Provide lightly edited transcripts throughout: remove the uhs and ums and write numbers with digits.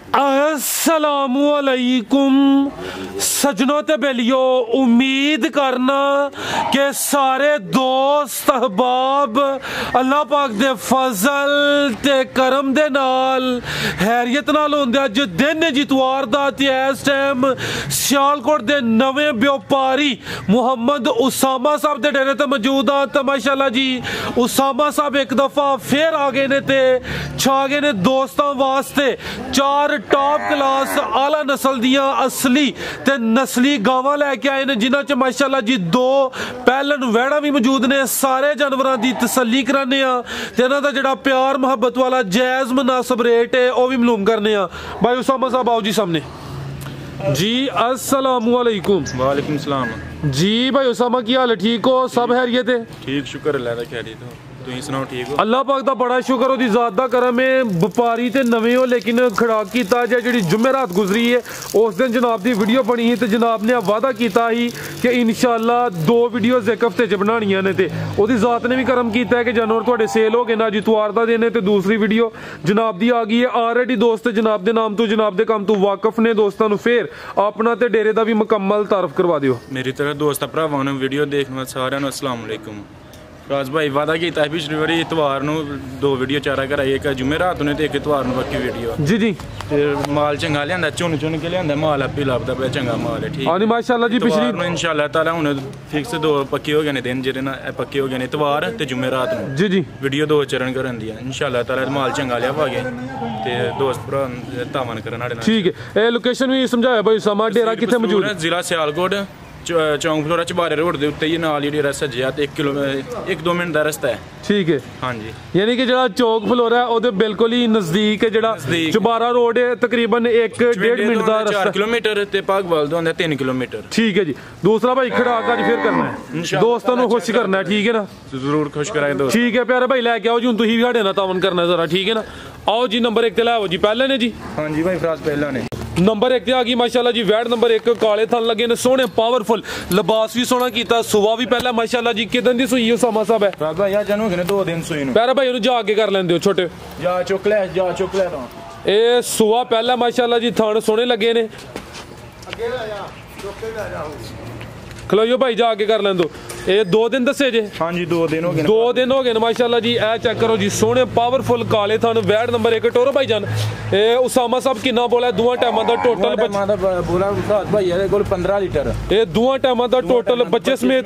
अस्सलामुअलैकुम सजनों ते बेलियो, उम्मीद करना कि सारे दोस्त अहबाब अल्लाह पाक दे फजल ते करम दे नाल हैरियत नाल होंदे। अज दिन जितवार दा ते इस टाइम सियालकोट दे नवे व्यापारी मुहम्मद उसामा साहब दे डेरे ते मौजूद आ। तो माशाअल्लाह जी उसामा साहब एक दफा फिर आ गए ने ते छा गए ने दोस्तों वास्ते चार टॉप क्लास आला नस्ल दियां असली ते नस्ली गावां लैके आए ने, जिन्हां च माशाअल्लाह जी दो पैलन वैड़ा भी मौजूद ने। सारे जानवरां दी तसल्ली कराने आ ते इन्हां दा जिहड़ा प्यार मुहब्बत वाला जायज़ मुनासिब रेट है वह भी मालूम करने आ। भाई उसामा साहब आओ जी सामने जी। अस्सलामुअलैकुम। वालेकुम सलाम जी। भाई उसामा की हाल है? ठीक हो? सब खैरियत है? ठीक शुक्र अल्लाह दा। खैरियत हो? तुसीं सुनाओ ठीक हो? अल्लाह पाक दा बड़ा शुक्र, ओदी ज़ात दा करम है। व्यापारी ते नवे हो लेकिन खड़ाक कीता जी जुमेरात गुजरी है उस दिन जनाब दी वीडियो बनी ही ते जनाब ने वादा कीता ही कि इंशाअल्लाह दो वीडियोज़ एक हफ्ते च बनानियां ने ते ओदी ज़ात ने भी करम कीता है कि जानवर तुहाडे सेल हो गए ना। जितवार दा दिन है ते दूसरी वीडियो जनाब दी आ गई है ऑलरेडी। दोस्त जनाब दे नाम तो जनाब दे काम तो वाकफ ने। दोस्तां नूं फिर अपना ते डेरे दा भी मुकम्मल तारफ करवा दिओ। मेरी तरह दोस्त भरावां नूं वीडियो देखने सारिआं नूं अस्सलाम वालेकुम। राज भाई वादा किया है पिछली बारी इतवार नूं दो वीडियो चारा कराई, एक जुमेरात नूं ते एक इतवार नूं पक्की वीडियो। जी जी। माल चंगा लियांदा, चुन के लियांदा माल, आपी लभदा पिया चंगा माल है। ठीक हां माशाअल्लाह जी। पिछली नूं इंशाअल्लाह ताला हुण फिक्स दो पक्के हो गए ने दिन, जेहड़े ना पक्के हो गए ने इतवार ते जुमेरात नूं। जी जी। वीडियो दो चरण करन दी इंशाअल्लाह ताला माल चंगा लियावांगे ते दोस्त भरा तावन करन साडे नाल। ठीक है। ए लोकेशन भी समझाया भाई उसामा, डेरा कित्थे मौजूद है? जिला सियालकोट, चौंक फ्लोरा चबारे रोड दे उत्ते ही नाल ही डेरा सज्जिया ते 1-2 मिनट दा रस्ता है। ठीक है। हाँ जी। यानी कि जड़ा चौक फ्लोरा है ओदे बिल्कुल ही नजदीक है, जड़ा चबारा रोड है तकरीबन 1-1.5 मिनट दा रास्ता। 4 किलोमीटर ते भागवाल तो आंदा 3 किलोमीटर। ठीक है जी। दूसरा भाई खड़ाक अज फिर करना है, दोस्तां नूं खुश करना है। ठीक है ना? जरूर खुश कराए दोस्त। ठीक है प्यारे भाई, लैके आओ जी, हुण तुसीं भी साडे नाल तावन करना जरा। ठीक है ना? आओ जी नंबर 1 ते लै आओ जी। पहले ने जी। हाँ जी भाई फराज पहला ने नंबर 1 ते आ गई माशाअल्लाह जी वैड नंबर 1। काले थन लगे ने सोहने, पावरफुल लिबास भी सोहना कीता, सुबह भी पहला माशाअल्लाह जी। किदन दी सुई उसामा साहब है? रात भाई जन हो गए 2 दिन सुई नु। प्यारे भाई ओनु जा के कर लेंदे हो छोटे, जा चुक ले तो ए सुबह पहला माशाअल्लाह जी। थन सोहने लगे ने। अगे ले जा चुक के ले जा खलोइयो भाई जा के कर लेंदो। ये 2 दिन दसे जे? हाँ जी 2 दिन हो गए। 2 दिन हो गए माशाअल्लाह जी। ए चेक करो जी सोहने पावरफुल काले थन वैड नंबर 1। टोरो भाई जान ए उसामा साहब किन्ना बोला दोवां टाइमां दा टोटल बोला भाई ये कोल 15 लीटर ए दोवां टाइमां दा टोटल बच्चे समेत?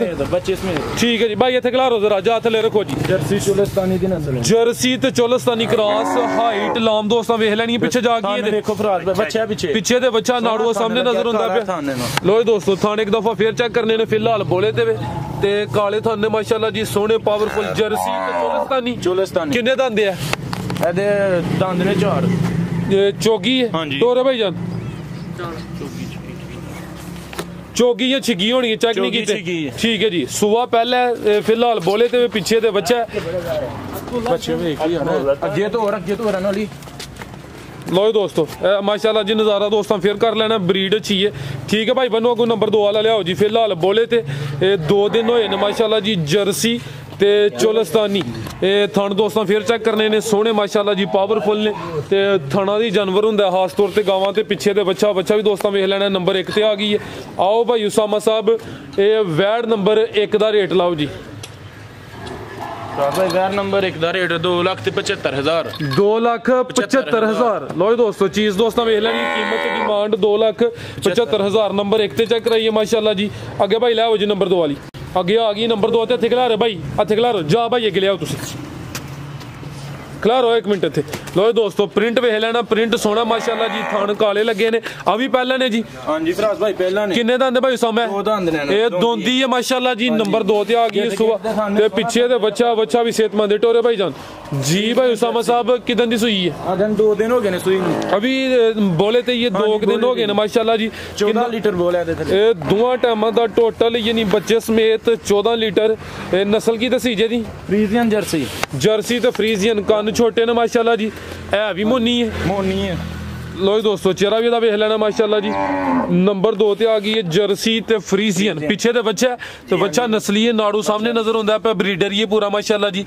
ठीक है जी भाई इत्थे खलारो जरा, जा थले रखो जी। जर्सी चोलस्तानी दी नस्ल, जर्सी ते चोलस्तानी क्रॉस, हाइट लाम दोस्तां वेख लैनी पिछे जाके। ये देखो फराज बच्चा पीछे ते बच्चा नाड़ुआ सामने नजर हुंदा पे। लो दोस्तों थान एक दफा फिर चेक करने ने। फिलहाल बोले ते काले थान ने माशाअल्लाह जी सोहने पावरफुल जर्सी ते चोलस्तानी। किन्ने दंद है एदे? दंद ने 4। ये चोगी है? हाँ जी। टोरे भाई जान चोगी या छिगी होनी है, चेक नहीं की? ठीक है जी। सुबह पहले फिलहाल बोले ते पीछे ते बच्चा बच्चे भी एक ही है ना, अगे तो रन वाली। लो दोस्तों माशाल्लाह जी नज़ारा दोस्तों फिर कर लेना, ब्रीड अच्छी है। ठीक है भाई बनो अगो नंबर 2 वाला लियाओ जी। फिलहाल बोले थे 2 दिन होए ने माशाल्लाह जी। जर्सी ते चोलस्तानी थन दोस्तों फिर चेक करने ने सोहने माशाल्लाह जी, पावरफुल ने ते थना दी जानवर हुंदा खास तौर ते गावां ते पिछे ते बच्चा भी दोस्तों वेख लेना। नंबर 1 ते आ गई है। आओ भाई उसामा साहब ये वैड नंबर 1 दा रेट लाओ जी। वैड नंबर 1 दा रेट 2,75,000। 2,75,000। लो दोस्तों चीज दोस्तों वेख लैनी, कीमत डिमांड 2,75,000। नंबर 1 ते चेक कराइए माशाल्लाह जी। अगे भाई लै आओ जी नंबर 2 वाली। अगे आ गई नंबर 2 ते हत्थे खिला रहे भाई, हत्थे खिला रहे जा भाई अगे ले आओ तुसी खिलारो 1 मिनट इत्थे। लो दोस्तों प्रिंट वेख लेना, प्रिंट सोहना माशाल्लाह जी। थान काले लगे ने अभी पहले ने जी। हां जी फराज भाई पहला ने। किन्ने दंद भाई उसामा? 2 दंद ने। ए दोंदी है माशाल्लाह जी। नंबर 2 ते आ गई सुबह ते पीछे ते बच्चा भी सेहतमंद है। टोरे भाई जान जी। भाई उसामा साहब किदन दी सुई है? अगन 2 दिन हो गए ने सुई अभी बोले थे ये 2 दिन हो गए ने माशाल्लाह जी। 14 लीटर बोले थे ए दोवां टाइमां दा टोटल यानी बच्चे समेत 14 लीटर। नस्ल की दसी जे दी? Friesian Jersey. जर्सी ते फ्रीजियन। कान छोटे ने माशाल्लाह जी। है भी मोनी है। लो दोस्तों चेहरा भी वेख लेना माशाल्लाह जी। नंबर 2 ते आ गई है जर्सी ते फ्रीजियन। पीछे ते बच्चा नस्ली है, नाड़ू सामने नजर आंदा पे, ब्रीडर ये पूरा माशाल्लाह जी।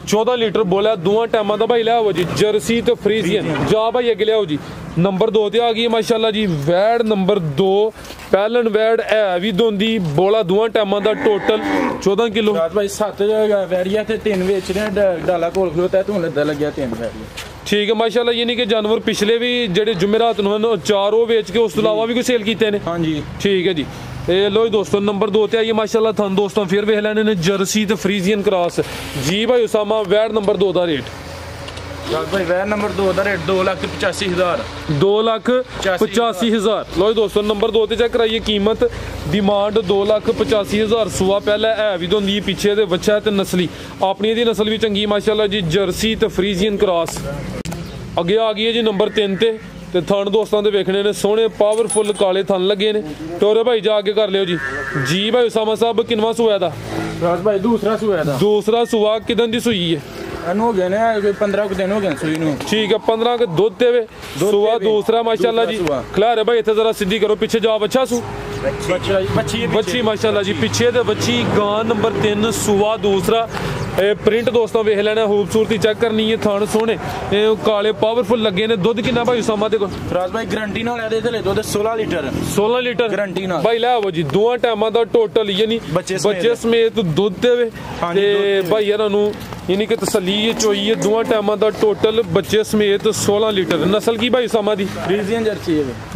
14 ਲੀਟਰ ਬੋਲਿਆ ਦੋਵਾਂ ਟਾਈਮਾਂ ਦਾ ਭਾਈ ਲੈ ਆਵੋ ਜੀ ਜਰਸੀ ਤੇ ਫਰੀਜ਼ੀਅਨ ਜਾ ਭਾਈ ਅੱਗੇ ਲਿਆਓ ਜੀ ਨੰਬਰ 2 ਤੇ ਆ ਗਈ ਮਾਸ਼ਾਅੱਲਾ ਜੀ ਵੈੜ ਨੰਬਰ 2 ਪਹਿਲਣ ਵੈੜ ਹੈ ਵੀ ਦੋਂਦੀ ਬੋਲਾ ਦੋਵਾਂ ਟਾਈਮਾਂ ਦਾ ਟੋਟਲ 14 ਕਿਲੋ ਭਾਈ 7 ਵੈੜੀਆਂ ਤੇ 3 ਵੇਚ ਰਹੇ ਡਾਲਾ ਕੋਲ ਖਲੋਤਾ ਤੂੰ ਲੱਦਾ ਲੱਗਿਆ 3 ਵੈੜੀਆਂ ਠੀਕ ਹੈ ਮਾਸ਼ਾਅੱਲਾ ਯਾਨੀ ਕਿ ਜਾਨਵਰ ਪਿਛਲੇ ਵੀ ਜਿਹੜੇ ਜੁਮੇਰਾਤ ਨੂੰ ਹਨ 4 ਉਹ ਵੇਚ ਕੇ ਉਸ ਤੋਂ ਇਲਾਵਾ ਵੀ ਕੋਈ ਸੇਲ ਕੀਤੇ ਨੇ ਹਾਂਜੀ ਠੀਕ ਹੈ ਜੀ ਇਹ ਲੋ ਦੋਸਤੋ ਨੰਬਰ 2 ਤੇ ਆਈਏ ਮਾਸ਼ਾਅੱਲਾ ਤੁਹਾਨੂੰ ਦੋਸਤੋ ਫਿਰ ਵੇਖ ਲੈਣੇ ਨੇ ਜਰਸੀ ਤੇ ਫਰੀਜ਼ੀਅਨ ਕ੍ਰਾਸ ਜੀ ਭਾਈ ਉਸਾਮਾ ਵੈੜ ਨੰਬਰ 2 ਦਾ ਰੇਟ ਭਾਈ ਵੈੜ ਨੰਬਰ 2 ਦਾ ਰੇਟ 2,85,000 2,85,000 ਲੋ ਦੋਸਤੋ ਨੰਬਰ 2 ਤੇ ਚੈੱਕ ਕਰਾਈਏ ਕੀਮਤ ਡਿਮਾਂਡ 2,85,000 ਸੂਆ ਪਹਿਲਾਂ ਹੈ ਵੀ ਦੋਂਦੀ ਪਿੱਛੇ ਦੇ ਬੱਚਾ ਤੇ ਨਸਲੀ ਆਪਣੀ ਦੀ ਨਸਲ ਵੀ ਚੰਗੀ ਮਾਸ਼ਾਅੱਲਾ ਜੀ ਜਰਸੀ ਤੇ ਫਰੀਜ਼ੀਅਨ ਕ੍ਰਾਸ ਅੱਗੇ ਆ ਗਈ ਹੈ ਜੀ ਨੰਬਰ 3 ਤੇ ਥਣ ਦੋਸਤਾਂ ਦੇ ਵੇਖਣੇ ਨੇ ਸੋਹਣੇ ਪਾਵਰਫੁੱਲ ਕਾਲੇ ਥਣ ਲੱਗੇ ਨੇ ਟੋਰੇ ਭਾਈ ਜਾ ਕੇ ਕਰ ਲਿਓ ਜੀ ਭਾਈ ਉਸਾਮਾ ਸਾਹਿਬ ਕਿੰਨਵਾਂ ਸੂਆ ਦਾ ਰਾਜ ਭਾਈ ਦੂਸਰਾ ਸੂਆ ਕਿਦਨ ਦੀ ਸੂਈ ਹੈ ਇਹਨੂੰ ਹੋ ਗਏ ਨੇ 15 ਦਿਨ ਹੋ ਗਏ ਸੂਈ ਨੂੰ ਠੀਕ ਹੈ 15 ਕੇ ਦੁੱਧ ਦੇਵੇ ਸੂਆ ਦੂਸਰਾ ਮਾਸ਼ਾਅੱਲਾ ਜੀ ਖਿਲਾਰੇ ਭਾਈ ਇੱਥੇ ਜ਼ਰਾ ਸਿੱਧੀ ਕਰੋ ਪਿੱਛੇ ਜਾ ਬੱਚਾ ਸੂ ਬੱਚੀ ਮਾਸ਼ਾਅੱਲਾ ਜੀ ਪਿੱਛੇ ਤੇ ਬੱਚੀ ਗਾਂ ਨੰਬਰ 3 ਸੂਆ ਦੂਸਰਾ ਇਹ ਪ੍ਰਿੰਟ ਦੋਸਤੋਂ ਵੇਖ ਲੈਣਾ ਖੂਬਸੂਰਤੀ ਚੈੱਕ ਕਰਨੀ ਹੈ ਥਣ ਸੋਹਣੇ ਇਹ ਕਾਲੇ ਪਾਵਰਫੁੱਲ ਲੱਗੇ ਨੇ ਦੁੱਧ ਕਿੰਨਾ ਭਾਈ ਉਸਾਮਾ ਦੇ ਕੋਲ ਫਰਾਜ਼ ਭਾਈ ਗਾਰੰਟੀ ਨਾਲ ਇਹਦੇ ਥਲੇ ਦੁੱਧ 16 ਲੀਟਰ ਗਾਰੰਟੀ ਨਾਲ ਭਾਈ ਲੈ ਆਵੋ ਜੀ ਦੋਵਾਂ ਟਾਈਮਾਂ ਦਾ ਟੋਟਲ ਯਾਨੀ ਬੱਚੇ ਸਮੇਤ ਦੁੱਧ ਦੇਵੇ ਤੇ ਭਾਈ ਇਹਨਾਂ ਨੂੰ ਯਾਨੀ ਕਿ ਤਸੱਲੀ ਇਹ ਚੋਈ ਹੈ ਦੋਵਾਂ ਟਾਈਮਾਂ ਦਾ ਟੋਟਲ ਬੱਚੇ ਸਮੇਤ 16 ਲੀਟਰ ਨਸਲ ਕੀ ਭਾਈ ਉਸਾਮਾ ਦੀ ਫਰੀਜ਼ੀਅਨ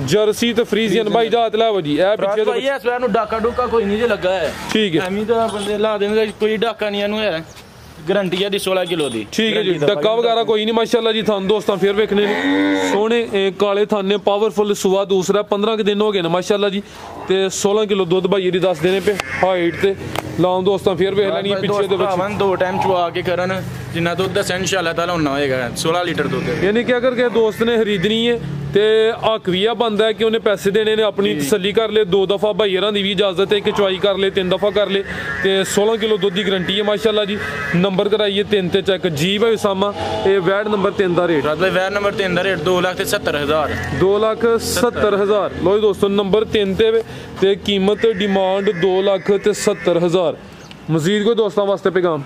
ਜਰਸੀ ਤੇ ਫਰੀਜ਼ੀਅਨ ਭਾਈ ਜਾਤ ਲੈ ਆਵੋ ਜੀ ਇਹ ਪਿੱਛੇ ਭਾਈ ਇਸ ਵਾਰ ਨੂੰ ਡਾਕਾ ਡੁਕਾ ਕੋਈ ਨਹੀਂ ਜੇ ਲੱਗਾ ਹੈ ਠੀਕ ਹੈ ਐਵੇਂ ਤਾਂ ਬੰਦੇ ਲਾ ਦੇਣਗੇ ਕੋਈ ਡਾਕਾ ਨਹੀਂ ਇਹਨੂੰ ਹੈ ਗਾਰੰਟੀ ਹੈ ਦੀ 16 ਕਿਲੋ ਦੀ ਠੀਕ ਹੈ ਜੀ ਡੱਕਾ ਵਗੈਰਾ ਕੋਈ ਨਹੀਂ ਮਾਸ਼ਾਅੱਲਾ ਜੀ ਤੁਹਾਨੂੰ ਦੋਸਤਾਂ ਫੇਰ ਵੇਖਣੇ ਨੇ ਸੋਹਣੇ ਕਾਲੇ ਥਾਨੇ ਪਾਵਰਫੁੱਲ ਸੂਆ ਦੂਸਰਾ 15 ਕਿ ਦਿਨ ਹੋ ਗਏ ਨੇ ਮਾਸ਼ਾਅੱਲਾ ਜੀ ਤੇ 16 ਕਿਲੋ ਦੁੱਧ ਭਾਈ ਇਹਦੀ ਦੱਸ ਦੇਣੇ ਪਏ ਹਾਈਟ ਤੇ ਲਾਉਂ ਦੋਸਤਾਂ ਫੇਰ ਵੇਖ ਲੈਣੀ ਪਿੱਛੇ ਦੇ ਵਿੱਚ 2 ਟਾਈਮ ਚਵਾ ਕੇ ਕਰਨ ਜਿੰਨਾ ਦੁੱਧ ਦੱਸਿਆ ਇਨਸ਼ਾਅੱਲਾ ਤਾਲਾ ਹੋਣਾ ਹੋਏਗਾ 16 ਲੀਟਰ ਦੁੱਧ ਯਾਨੀ ਕਿ ਅਗਰ ਕਿਸੇ ਦੋਸਤ ਨੇ ਖਰੀਦਣੀ ਹੈ ਤੇ ਹੱਕ ਵੀ ਆ ਬੰਦਾ ਹੈ ਕਿ ਉਹਨੇ ਪੈਸੇ ਦੇਣੇ ਨੇ ਆਪਣੀ ਤਸੱਲੀ ਕਰ ਲੇ 2 ਦਫਾ ਭਾਈਰਾਂ ਦੀ ਵੀ ਇਜਾਜ਼ਤ ਹੈ ਕਿ ਚੁਆਈ ਕਰ ਲੇ 3 ਦਫਾ ਕਰ ਲੇ ਤੇ 16 ਕਿਲੋ ਦੁੱਧ ਦੀ ਗਾਰੰਟੀ ਹੈ ਮਾਸ਼ਾਅੱਲਾ ਜੀ ਨੰਬਰ ਕਰਾਈਏ 3 ਤੇ ਚੈੱਕ ਜੀ ਭਾਈ ਉਸਾਮਾ ਇਹ ਵੈੜ ਨੰਬਰ 3 ਦਾ ਰੇਟ ਵੈੜ ਨੰਬਰ 3 ਦਾ ਰੇਟ 2,70,000 2,70,000 ਲੋ ਦੋਸਤੋ ਨੰਬਰ 3 ਤੇ ਕੀਮਤ ਡਿਮਾਂਡ 2,70,000 ਮਜ਼ੀਦ ਕੋਈ ਦੋਸਤਾਂ ਵਾਸਤੇ ਪੈਗਾਮ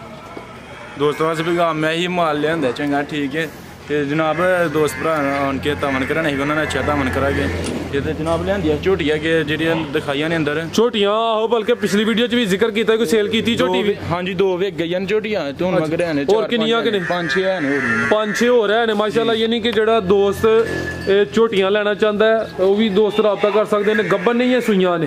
ਮੈਂ ਹੀ ਮਾਲ ਲਿਆਂਦਾ ਚੰਗਾ ਠੀਕ ਹੈ ਤੇ ਜਨਾਬ ਦੋਸਤ ਭਰਾ ਆਣ ਕੇ ਧਾਵਨ ਕਰਨ ਅਸੀਂ ਉਹਨਾਂ ਨੇ ਅੱਛਾ ਧਾਵਨ ਕਰਾਂਗੇ ਇਹ ਤੇ ਜਨਾਬ ਲਿਆਂਦੀਆਂ ਝੋਟੀਆਂ ਕਿ ਜਿਹੜੀਆਂ ਦਿਖਾਈਆਂ ਨੇ ਅੰਦਰ ਝੋਟੀਆਂ ਆਹੋ ਬਲਕਿ ਪਿਛਲੀ ਵੀਡੀਓ 'ਚ ਵੀ ਜ਼ਿਕਰ ਕੀਤਾ ਕੋਈ ਸੇਲ ਕੀਤੀ ਝੋਟੀ ਵੀ ਹਾਂਜੀ 2 ਵੇਚ ਗਈਆਂ ਨੇ ਝੋਟੀਆਂ ਤੇ ਹੁਣ ਮਗਰ ਨੇ ਹੋਰ ਕਿੰਨੀਆਂ ਕਿ ਨੇ 5-6 ਹੈ ਨੇ 5-6 ਹੋਰ ਹੈ ਨੇ ਮਾਸ਼ਾਅੱਲਾ ਯਾਨੀ ਕਿ ਜਿਹੜਾ ਦੋਸਤ ਇਹ ਝੋਟੀਆਂ ਲੈਣਾ ਚਾਹੁੰਦਾ ਹੈ ਉਹ ਵੀ ਦੋਸਤ ਰਾਬਤਾ ਕਰ ਸਕਦੇ ਨੇ ਗੱਬਨ ਨਹੀਂ ਹੈ ਸੂਈਆਂ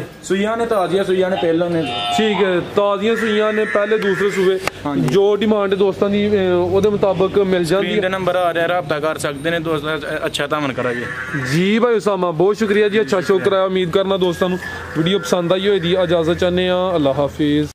ਨੇ ਤਾਜ਼ੀਆਂ ਸੂਈਆਂ ਨੇ ਪਹਿਲਾਂ ਨੇ ਠੀਕ ਹੈ ਤਾਜ਼ੀਆਂ ਸੂਈਆਂ ਨੇ ਪਹਿਲੇ ਦੂਸਰੇ ਸੂਏ ਜੋ ਡਿਮਾਂਡ ਦੋਸਤਾਂ ਦੀ ਉਹਦੇ ਮੁਤਾਬਕ ਮਿਲ ਜਾਂਦੀ ਹੈ ਨੰਬਰ ਆ ਰਿਹਾ ਰਾਬਤਾ ਕਰ ਸਕਦੇ ਨੇ ਦੋਸਤ ਅੱਛਾ ਧਾਵਨ ਕਰਾਂਗੇ ਜੀ ਭਾਈ ਉਸਾਮਾ ਬਹੁਤ ਸ਼ੁਕਰੀਆ ਜੀ अच्छा शो कराया उम्मीद करना दोस्तों वीडियो पसंद आई होगी इजाजत चाहते हैं अल्लाह हाफिज।